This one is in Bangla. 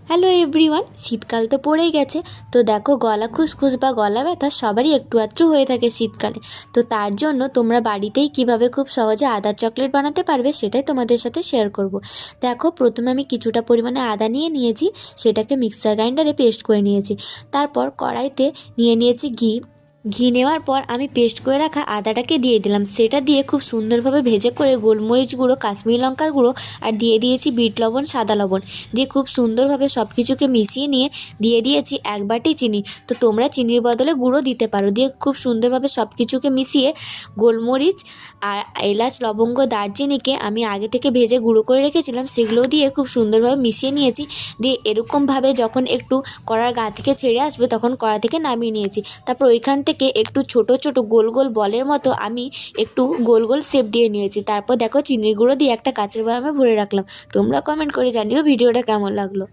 হ্যালো এভরিওয়ান, শীতকাল তো পড়েই গেছে। তো দেখো, গলা খুসখুস বা গলা ব্যথা সবারই একটু আধটু হয়ে থাকে শীতকালে। তো তার জন্য তোমরা বাড়িতেই কিভাবে খুব সহজে আদার চকলেট বানাতে পারবে সেটাই তোমাদের সাথে শেয়ার করব। দেখো, প্রথমে আমি কিছুটা পরিমাণে আদা নিয়েছি, সেটাকে মিক্সার গ্রাইন্ডারে পেস্ট করে নিয়েছি। তারপর কড়াইতে নিয়েছি ঘি নেওয়ার পর আমি পেস্ট করে রাখা আদাটাকে দিয়ে দিলাম। সেটা দিয়ে খুব সুন্দরভাবে ভেজে করে গোলমরিচ গুঁড়ো, কাশ্মীরি লঙ্কার গুঁড়ো আর দিয়ে দিয়েছি বিট লবণ, সাদা লবণ দিয়ে খুব সুন্দরভাবে সব কিছুকে মিশিয়ে নিয়ে দিয়ে দিয়েছি 1 বাটি চিনি। তো তোমরা চিনির বদলে গুঁড়ো দিতে পারো। দিয়ে খুব সুন্দরভাবে সব কিছুকে মিশিয়ে গোলমরিচ আর এলাচ, লবঙ্গ, দারচিনিকে আমি আগে থেকে ভেজে গুঁড়ো করে রেখেছিলাম, সেগুলো দিয়ে খুব সুন্দরভাবে মিশিয়ে নিয়েছি। দিয়ে এরকমভাবে যখন একটু কড়ার গা থেকে ছেড়ে আসবে তখন কড়া থেকে নামিয়ে নিয়েছি। তারপর ওইখান থেকে একটু ছোট ছোট গোল গোল বলের মতো আমি একটু গোল গোল শেপ দিয়ে নিয়েছি। তারপর দেখো, চিনির গুঁড়ো দিয়ে একটা কাঁচের বয়ামে ভরে রাখলাম। তোমরা কমেন্ট করে জানিও ভিডিওটা কেমন লাগলো।